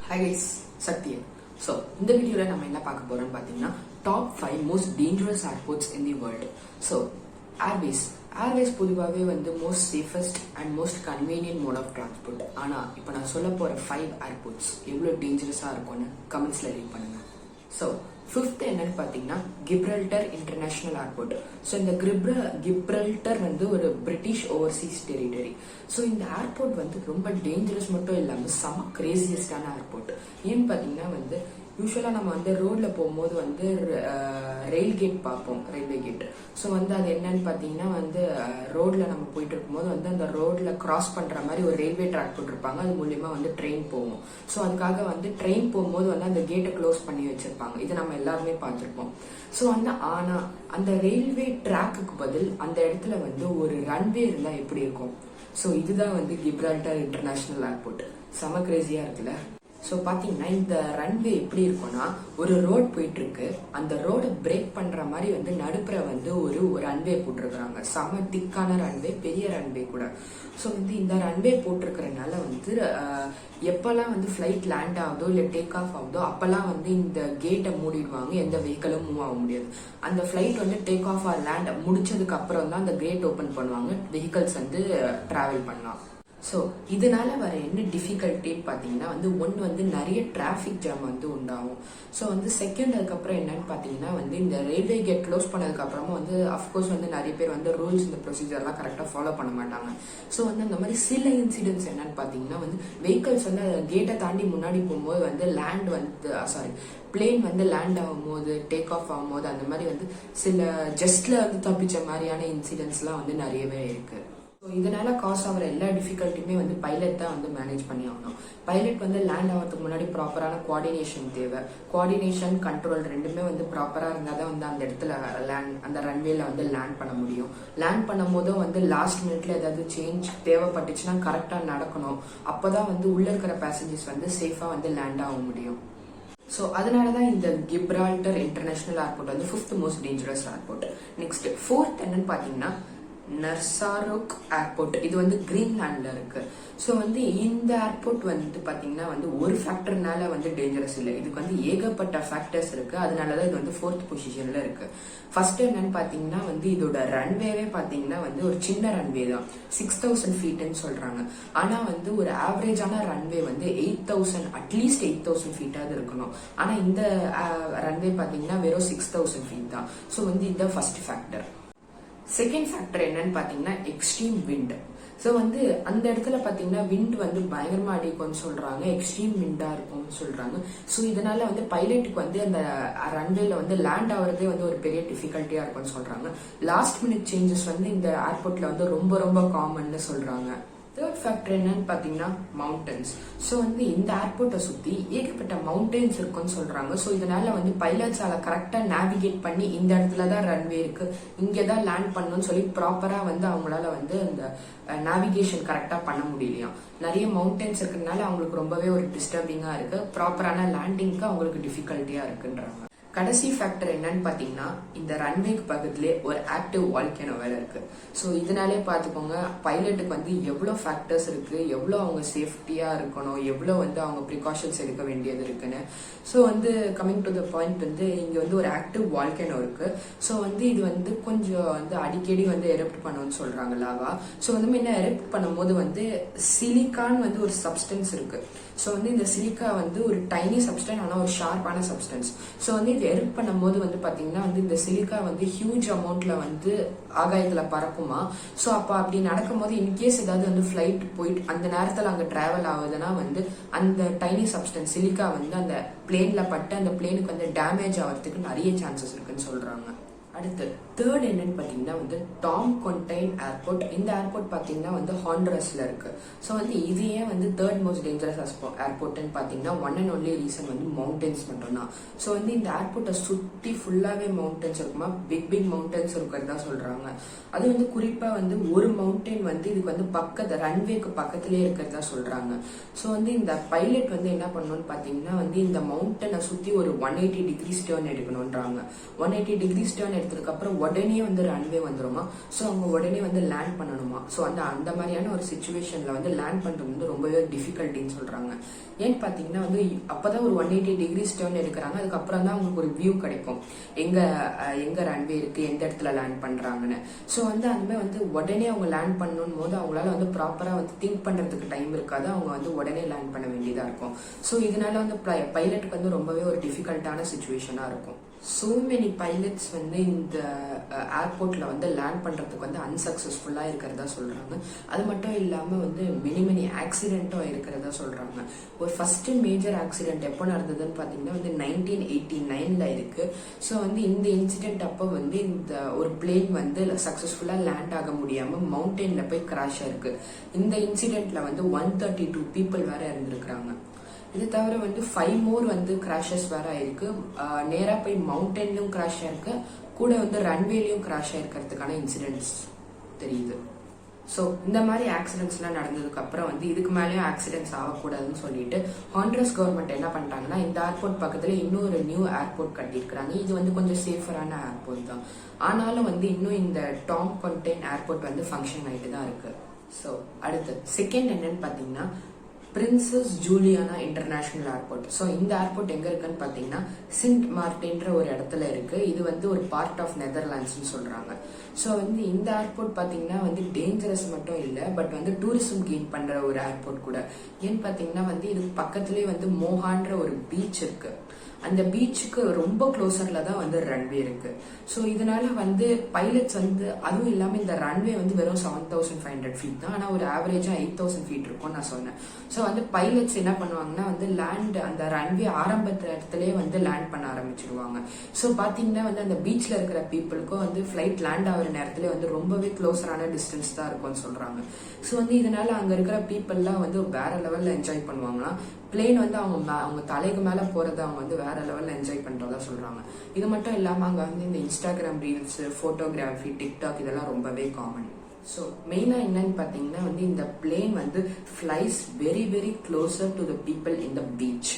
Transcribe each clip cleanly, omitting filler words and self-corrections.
Hi guys, Satya. So, இந்த வீடியோல நம்ம என்ன பார்க்க போறோம்னு பாத்தீங்கன்னா top 5 most dangerous airports in the world. So, Airways பொதுவாகவே வந்து most safest and most convenient mode of transport. ஆனா இப்போ நான் சொல்ல போற 5 airports எவ்வளவு டேஞ்சரஸா இருக்கும்னு கமெண்ட்ஸ்ல லீவ் பண்ணுங்க. So, ஃபிஃப்த் என்னன்னு பாத்தீங்கன்னா கிப்ரல்டர் இன்டர்நேஷனல் ஏர்போர்ட். ஸோ இந்த கிப்ரல்டர் வந்து ஒரு பிரிட்டிஷ் ஓவர்சீஸ் டெரிட்டரி. ஸோ இந்த ஏர்போர்ட் வந்து ரொம்ப டேஞ்சரஸ் மட்டும் இல்லாமல் செம கிரேசியஸ்டான ஏர்போர்ட். ஏன்னு பாத்தீங்கன்னா வந்து யூஸ்வலா நம்ம வந்து ரோட்ல போகும்போது வந்து ரயில் கேட் பார்ப்போம், ரயில்வே கேட். ஸோ வந்து அது என்னன்னு பாத்தீங்கன்னா வந்து ரோட்ல நம்ம போயிட்டு இருக்கும்போது வந்து அந்த ரோட்ல கிராஸ் பண்ற மாதிரி ஒரு ரயில்வே ட்ராக் போட்டிருப்பாங்க. அது மூலியமா வந்து ட்ரெயின் போகும். ஸோ அதுக்காக வந்து ட்ரெயின் போகும்போது வந்து அந்த கேட்டை க்ளோஸ் பண்ணி வச்சிருப்பாங்க. இது நம்ம எல்லாருமே பார்த்திருப்போம். ஸோ வந்து ஆனா அந்த ரயில்வே ட்ராக்குக்கு பதில் அந்த இடத்துல வந்து ஒரு ரன்வே இருந்தா எப்படி இருக்கும்? ஸோ இதுதான் வந்து கிப்ரால்டர் இன்டர்நேஷனல் ஏர்போர்ட். செம கிரேசியா இருக்குல்ல. ஸோ பார்த்தீங்கன்னா இந்த ரன்வே எப்படி இருக்கும்னா, ஒரு ரோட் போயிட்டு இருக்கு, அந்த ரோடை பிரேக் பண்ற மாதிரி வந்து நடுப்புற வந்து ஒரு ரன்வே போட்டிருக்கிறாங்க. செம திக்கான ரன்வே, பெரிய ரன்வே கூட. ஸோ வந்து இந்த ரன்வே போட்டிருக்கிறதுனால வந்து எப்பெல்லாம் வந்து ஃபிளைட் லேண்ட் ஆகுதோ இல்லை டேக் ஆஃப் ஆகுதோ அப்பெல்லாம் வந்து இந்த கேட்டை மூடிடுவாங்க, எந்த வெஹிக்கிளும் மூவ் ஆக முடியாது. அந்த ஃபிளைட் வந்து டேக் ஆஃப் ஆர் லேண்ட் முடிச்சதுக்கு அப்புறம் தான் அந்த கேட் ஓப்பன் பண்ணுவாங்க, வெஹிக்கிள்ஸ் வந்து டிராவல் பண்ணலாம். ஸோ இதனால வர என்ன டிஃபிகல்ட்டின்னு பார்த்தீங்கன்னா வந்து ஒன்று வந்து நிறைய டிராஃபிக் ஜாம் வந்து உண்டாகும். ஸோ வந்து செகண்ட் அதுக்கப்புறம் என்னன்னு பார்த்தீங்கன்னா வந்து இந்த ரயில்வே கேட் க்ளோஸ் பண்ணதுக்கு அப்புறமா வந்து அஃப்கோர்ஸ் வந்து நிறைய பேர் வந்து ரூல்ஸ் இந்த ப்ரொசீஜர்லாம் கரெக்டாக ஃபாலோ பண்ண மாட்டாங்க. ஸோ வந்து அந்த மாதிரி சில இன்சிடென்ட்ஸ் என்னன்னு பார்த்தீங்கன்னா வந்து வெஹிக்கல்ஸ் வந்து கேட்டை தாண்டி முன்னாடி போகும்போது வந்து பிளேன் வந்து லேண்ட் ஆகும்போது டேக் ஆஃப் ஆகும்போது அந்த மாதிரி வந்து சில ஜஸ்ட்ல வந்து தப்பிச்ச மாதிரியான இன்சிடென்ட்ஸ்லாம் வந்து நிறையவே இருக்கு. ஸோ இதனால காஸ் ஆகிற எல்லா டிஃபிகல்ட்டியுமே வந்து பைலட் தான் வந்து மேனேஜ் பண்ணி ஆகணும். பைலட் வந்து லேண்ட் ஆகிறதுக்கு முன்னாடி ப்ராப்பரான கோஆர்டினேஷன் தேவை. கோஆர்டினேஷன் கண்ட்ரோல் ரெண்டுமே வந்து ப்ராப்பராக இருந்தால் தான் வந்து அந்த இடத்துல அந்த ரன்வேல வந்து லேண்ட் பண்ண முடியும். லேண்ட் பண்ணும் போதும் வந்து லாஸ்ட் மினிட்ல ஏதாவது சேஞ்ச் தேவைப்பட்டுச்சுன்னா கரெக்டாக நடக்கணும். அப்போதான் வந்து உள்ள இருக்கிற பேசஞ்சர்ஸ் வந்து சேஃபாக வந்து லேண்ட் ஆக முடியும். ஸோ அதனால தான் இந்த கிப்ரால்டர் இன்டர்நேஷனல் ஏர்போர்ட் வந்து 5th most dangerous airport. Next 4th என்னன்னு பார்த்தீங்கன்னா நர்சாரோக் ஏர்போர்ட். இது வந்து கிரீன்லாண்ட்ல இருக்கு. ஸோ வந்து இந்த ஏர்போர்ட் வந்து பாத்தீங்கன்னா வந்து ஒரு ஃபேக்டர்னால வந்து டேஞ்சரஸ் இல்லை, இதுக்கு வந்து ஏகப்பட்ட ஃபேக்டர்ஸ் இருக்கு. அதனாலதான் இது வந்து 4th பொசிஷன்ல இருக்கு. ஃபர்ஸ்ட் என்னன்னு பாத்தீங்கன்னா வந்து இதோட ரன்வேவே பாத்தீங்கன்னா வந்து ஒரு சின்ன ரன்வே தான், 6000 ஃபீட்னு சொல்றாங்க. ஆனா வந்து ஒரு ஆவரேஜான ரன்வே வந்து 8000, அட்லீஸ்ட் 8000 ஃபீட்டாவது இருக்கணும். ஆனா இந்த ரன்வே பாத்தீங்கன்னா வெறும் 6000 ஃபீட் தான். ஸோ வந்து இதுதான் ஃபர்ஸ்ட் ஃபேக்டர். செகண்ட் ஃபேக்டர் என்னன்னு பாத்தீங்கன்னா எக்ஸ்ட்ரீம் விண்ட். ஸோ வந்து அந்த இடத்துல பாத்தீங்கன்னா விண்ட் வந்து பயங்கரமா அடிக்கும்னு சொல்றாங்க, எக்ஸ்ட்ரீம் விண்டா இருக்கும்னு சொல்றாங்க. ஸோ இதனால வந்து பைலட்டுக்கு வந்து அந்த ரன்வேல வந்து லேண்ட் ஆகுறதே வந்து ஒரு பெரிய டிஃபிகல்ட்டியா இருக்கும்னு சொல்றாங்க. லாஸ்ட் மினிட் சேஞ்சஸ் வந்து இந்த ஏர்போர்ட்ல வந்து ரொம்ப ரொம்ப காமன்னு சொல்றாங்க. தேர்ட் ஃபேக்டர் என்னன்னு பாத்தீங்கன்னா மவுண்டன்ஸ். ஸோ வந்து இந்த ஏர்போர்ட்டை சுத்தி ஏகப்பட்ட மவுண்டன்ஸ் இருக்குன்னு சொல்றாங்க. ஸோ இதனால வந்து பைலட்ஸால கரெக்டா நேவிகேட் பண்ணி இந்த இடத்துலதான் ரன்வே இருக்கு, இங்கதான் லேண்ட் பண்ணணும்னு சொல்லி ப்ராப்பரா வந்து அவங்களால வந்து அந்த நேவிகேஷன் கரெக்டா பண்ண முடியலையா. நிறைய மவுண்டன்ஸ் இருக்கிறதுனால அவங்களுக்கு ரொம்பவே ஒரு டிஸ்டர்பிங்கா இருக்கு, ப்ராப்பரான லேண்டிங்க்கு அவங்களுக்கு டிஃபிகல்ட்டியா இருக்குன்றாங்க. கடைசி ஃபேக்டர் என்னன்னு பாத்தீங்கன்னா இந்த ரன்வேக்கு பக்கத்திலே ஒரு ஆக்டிவ் வால்கேனோ வேற இருக்கு. ஸோ இதனாலே பாத்துக்கோங்க பைலட்டுக்கு வந்து எவ்வளவு ஃபேக்டர்ஸ் இருக்கு, எவ்வளவு அவங்க சேஃப்டியா இருக்கணும், எவ்வளவு வந்து அவங்க ப்ரிகாஷன்ஸ் எடுக்க வேண்டியது இருக்குன்னு. ஸோ வந்து கமிங் டு த பாயிண்ட் வந்து இங்க வந்து ஒரு ஆக்டிவ் வால்கேனோ இருக்கு. ஸோ வந்து இது வந்து கொஞ்சம் வந்து அடிக்கடி வந்து எரெப்ட் பண்ணுன்னு சொல்றாங்க லாவா. ஸோ வந்து என்ன எரெப்ட் பண்ணும்போது வந்து சிலிக்கான் வந்து ஒரு சப்ஸ்டன்ஸ் இருக்கு. ஸோ வந்து இந்த சிலிக்கா வந்து ஒரு டைனி சப்ஸ்டன்ஸ், ஆனா ஒரு ஷார்ப்பான சப்ஸ்டன்ஸ். ஸோ வந்து இது எரெப்ட் பண்ணும்போது வந்து பாத்தீங்கன்னா வந்து இந்த சிலிக்கா வந்து ஹியூஜ் அமௌண்ட்ல வந்து ஆகாயத்துல பறக்குமா. ஸோ அப்ப அப்படி நடக்கும்போது இன்கேஸ் ஏதாவது வந்து ஃபிளைட் போயிட்டு அந்த நேரத்துல அங்க டிராவல் ஆகுதுன்னா வந்து அந்த டைனி சப்ஸ்டன்ஸ் சிலிக்கா வந்து அந்த பிளேன்ல பட்டு அந்த பிளேனுக்கு வந்து டேமேஜ் ஆகிறதுக்கு நிறைய சான்சஸ் இருக்குன்னு சொல்றாங்க. அடுத்து தேர்ட் என்னன்னு பாத்தீங்கன்னா வந்து டாம் கொண்டைன் ஏர்போர்ட். இந்த ஏர்போர்ட் பாத்தீங்கன்னா வந்து ஹாண்டரஸ்ல இருக்கு. ஸோ வந்து இது ஏன் வந்து தேர்ட் மோஸ்ட் டேஞ்சரஸ் ஏர்போர்ட்னு பாத்தீங்கன்னா ஒன் அண்ட் ஒன்லி ரீசன் வந்து மவுண்டன்ஸ் மட்டும் தான். ஸோ வந்து இந்த ஏர்போர்ட்டை சுத்தி ஃபுல்லாவே மவுண்டன்ஸ் இருக்குமா, பிக் மவுண்டன்ஸ் இருக்கிறதா சொல்றாங்க. அது வந்து குறிப்பா வந்து ஒரு மவுண்டன் வந்து இதுக்கு வந்து ரன்வேக்கு பக்கத்திலே இருக்கிறதா சொல்றாங்க. ஸோ வந்து இந்த பைலட் வந்து என்ன பண்ணணும்னு பாத்தீங்கன்னா வந்து இந்த மவுண்டனை சுத்தி ஒரு 180 டிகிரிஸ் டர்ன் எடுக்கணும்ன்றாங்க. 180 டிகிரிஸ் டர்ன் எடுத்ததுக்கு அப்புறம் உடனே வந்து ரன்வே வந்துருமா. ஸோ அவங்க உடனே வந்து லேண்ட் பண்ணணுமா. ஸோ அந்த மாதிரியான ஒரு சுச்சுவேஷன்ல வந்து லேண்ட் பண்றது வந்து ரொம்பவே டிஃபிகல்ட்டின்னு சொல்றாங்க. ஏன்னு பாத்தீங்கன்னா வந்து அப்பதான் ஒரு 180 டிகிரிஸ் டர்ன் எடுக்கிறாங்க. அதுக்கப்புறம் தான் அவங்களுக்கு ஒரு வியூ கிடைக்கும் எங்க ரன்வே இருக்கு, எந்த இடத்துல லேண்ட் பண்றாங்கன்னு. ஸோ வந்து அந்த மாதிரி வந்து உடனே அவங்க லேண்ட் பண்ணணும் போது அவங்களால வந்து ப்ராப்பரா வந்து திங்க் பண்றதுக்கு டைம் இருக்காது. அவங்க வந்து உடனே லேண்ட் பண்ண வேண்டியதா இருக்கும். ஸோ இதனால வந்து பைலட்டுக்கு வந்து ரொம்பவே ஒரு டிஃபிகல்ட்டான சுச்சுவேஷனா இருக்கும். சோ மெனி பைலட்ஸ் வந்து இந்த ஏர்போர்ட்ல வந்து லேண்ட் பண்றதுக்கு வந்து அன்சக்சஸ்ஃபுல்லா இருக்கிறதா சொல்றாங்க. அது மட்டும் இல்லாம வந்து மெனி ஆக்சிடென்ட்டும் இருக்கிறதா சொல்றாங்க. ஒரு ஃபர்ஸ்ட் மேஜர் ஆக்சிடென்ட் எப்போ நடந்ததுன்னு பாத்தீங்கன்னா வந்து 1989ல இருக்கு. ஸோ வந்து இந்த இன்சிடென்ட் அப்போ வந்து இந்த ஒரு பிளேன் வந்து சக்சஸ்ஃபுல்லா லேண்ட் ஆக முடியாம மவுண்டெயின்ல போய் கிராஷ் ஆயிருக்கு. இந்த இன்சிடென்ட்ல வந்து 132 பீப்புள் வேற இருந்திருக்காங்க. இது தவிர வந்து 5 மோர் வந்து கிராஷஸ் வேற ஆயிருக்கு. நேரா போய் மவுண்டன்லயும் கிராஷ் ஆயிருக்கு, கூட வந்து ரன்வேலயும் கிராஷ் ஆயிருக்கிறதுக்கான இன்சிடென்ட்ஸ் தெரியுது. ஸோ இந்த மாதிரி ஆக்சிடென்ட்ஸ் எல்லாம் நடந்ததுக்கு அப்புறம் வந்து இதுக்கு மேலேயும் ஆக்சிடென்ட்ஸ் ஆகக்கூடாதுன்னு சொல்லிட்டு ஹாண்ட்ரஸ் கவர்மெண்ட் என்ன பண்ணிட்டாங்கன்னா இந்த ஏர்போர்ட் பக்கத்துல இன்னொரு நியூ ஏர்போர்ட் கட்டியிருக்காங்க. இது வந்து கொஞ்சம் சேஃபரான ஏர்போர்ட் தான். ஆனாலும் வந்து இன்னும் இந்த டாம் கொன்டெயின் ஏர்போர்ட் வந்து ஃபங்க்ஷன் ஆயிட்டு தான் இருக்கு. ஸோ அடுத்து செகண்ட் என்னன்னு பாத்தீங்கன்னா princess Juliana international airport. So இந்த ஏர்போர்ட் எங்க இருக்குன்னு பாத்தீங்கன்னா சிண்ட் மார்டின்ற ஒரு இடத்துல இருக்கு. இது வந்து ஒரு பார்ட் ஆஃப் நெதர்லாண்ட்ஸ்னு சொல்றாங்க. ஸோ வந்து இந்த ஏர்போர்ட் பாத்தீங்கன்னா வந்து டேஞ்சரஸ் மட்டும் இல்லை, பட் வந்து டூரிசம் கெயின் பண்ற ஒரு ஏர்போர்ட் கூட. ஏன்னு பாத்தீங்கன்னா வந்து இது பக்கத்துலேயே வந்து மோஹான்ற ஒரு பீச் இருக்கு. அந்த பீச்சுக்கு ரொம்ப க்ளோசர்ல தான் வந்து ரன்வே இருக்கு. ஸோ இதனால வந்து பைலட்ஸ் வந்து அதுவும் இல்லாம இந்த ரன்வே வந்து வெறும் 7500 ஃபீட் தான், ஆனா ஒரு ஆவரேஜா 8000 ஃபீட் இருக்கும் நான் சொன்னேன். ஸோ வந்து பைலட்ஸ் என்ன பண்ணுவாங்கன்னா வந்து லேண்ட் அந்த ரன்வே ஆரம்பத்து இடத்துலயே வந்து லேண்ட் பண்ண ஆரம்பிச்சிருவாங்க. ஸோ பாத்தீங்கன்னா வந்து அந்த பீச்ல இருக்கிற பீப்புளுக்கும் வந்து ஃபிளைட் லேண்ட் ஆகிற நேரத்துல வந்து ரொம்பவே க்ளோசரான டிஸ்டன்ஸ் தான் இருக்கும்னு சொல்றாங்க. ஸோ வந்து இதனால அங்க இருக்கிற பீப்புள்லாம் வந்து வேற லெவல்ல என்ஜாய் பண்ணுவாங்கன்னா பிளேன் வந்து அவங்க தலைக்கு மேல போறதை அவங்க வந்து வேற லெவல்ல என்ஜாய் பண்றதா சொல்றாங்க. இது மட்டும் இல்லாம அங்க வந்து இந்த இன்ஸ்டாகிராம் ரீல்ஸ், போட்டோகிராஃபி, டிக்டாக் இதெல்லாம் ரொம்பவே காமன். ஸோ மெயினா என்னன்னு பாத்தீங்கன்னா வந்து இந்த பிளேன் வந்து flies very closer to the people in the beach.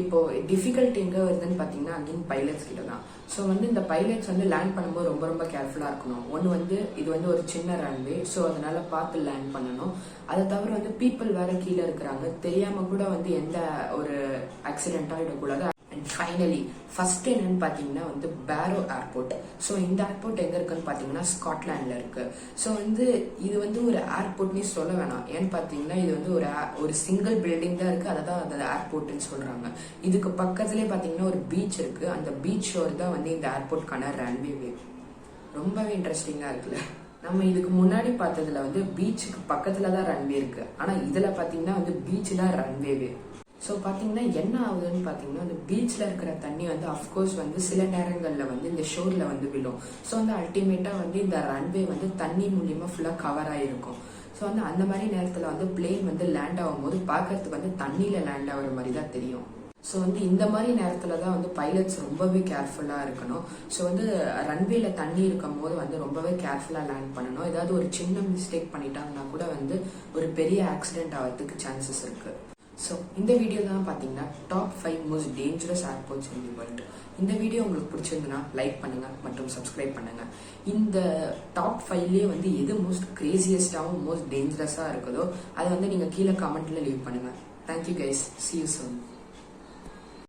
இப்போ டிஃபிகல்ட் எங்க வருதுன்னு பாத்தீங்கன்னா அகைன் பைலட்ஸ் கிட்ட தான். ஸோ வந்து இந்த பைலட்ஸ் வந்து லேண்ட் பண்ணும்போது ரொம்ப கேர்ஃபுல்லா இருக்கணும். ஒன்னு வந்து இது வந்து ஒரு சின்ன ரன்வே, ஸோ அதனால பார்த்து லேண்ட் பண்ணணும். அதை தவிர வந்து பீப்புள் வேற கீழே இருக்கிறாங்க, தெரியாம கூட வந்து எந்த ஒரு ஆக்சிடென்டா இடக்கூடாது. அண்ட் ஃபைனலி ஃபர்ஸ்ட் என்னன்னு பாத்தீங்கன்னா வந்து பேரோ ஏர்போர்ட். ஸோ இந்த ஏர்போர்ட் எங்க இருக்குன்னு பாத்தீங்கன்னா ஸ்காட்லாண்ட்ல இருக்கு. ஸோ வந்து இது வந்து ஒரு ஏர்போர்ட்னே சொல்ல வேணாம். ஏன்னு பாத்தீங்கன்னா இது வந்து ஒரு சிங்கிள் பில்டிங் தான் இருக்கு, அதான் அந்த ஏர்போர்ட்னு சொல்றாங்க. இதுக்கு பக்கத்துலயே பாத்தீங்கன்னா ஒரு பீச் இருக்கு. அந்த பீச் ஷோர் தான் வந்து இந்த ஏர்போர்ட்கான ரன்வே. ரொம்பவே இன்ட்ரெஸ்டிங்கா இருக்குல்ல. நம்ம இதுக்கு முன்னாடி பார்த்ததுல வந்து பீச்சுக்கு பக்கத்துல தான் ரன்வே இருக்கு, ஆனா இதுல பாத்தீங்கன்னா வந்து பீச் தான் ரன்வேவே. ஸோ பாத்தீங்கன்னா என்ன ஆகுதுன்னு பாத்தீங்கன்னா அந்த பீச்ல இருக்கிற தண்ணி வந்து அஃப்கோர்ஸ் வந்து சில நேரங்கள்ல வந்து இந்த ஷோர்ல வந்து விழும். ஸோ வந்து அல்டிமேட்டா வந்து இந்த ரன்வே வந்து தண்ணி மூலியமா ஃபுல்லா கவர் ஆயிருக்கும். ஸோ வந்து அந்த மாதிரி நேரத்துல வந்து பிளேன் வந்து லேண்ட் ஆகும் போது பாக்குறதுக்கு வந்து தண்ணியில லேண்ட் ஆகுற மாதிரி தான் தெரியும். ஸோ வந்து இந்த மாதிரி நேரத்துல தான் வந்து பைலட்ஸ் ரொம்பவே கேர்ஃபுல்லா இருக்கணும். ஸோ வந்து ரன்வேல தண்ணி இருக்கும் போது வந்து ரொம்பவே கேர்ஃபுல்லா லேண்ட் பண்ணணும். ஏதாவது ஒரு சின்ன மிஸ்டேக் பண்ணிட்டாங்கன்னா கூட வந்து ஒரு பெரிய ஆக்சிடென்ட் ஆகிறதுக்கு சான்சஸ் இருக்கு. ஸோ இந்த வீடியோ தான் பார்த்தீங்கன்னா top 5 most dangerous airports in the world. இந்த வீடியோ உங்களுக்கு பிடிச்சிருந்ததுன்னா லைக் பண்ணுங்க மற்றும் சப்ஸ்கிரைப் பண்ணுங்க. இந்த டாப் 5லயே வந்து எது மோஸ்ட் கிரேசியஸ்டாகவும் மோஸ்ட் டேஞ்சரஸா இருக்குதோ அதை வந்து நீங்க கீழே கமெண்ட்ல லீவ் பண்ணுங்க. Thank you guys, see you soon.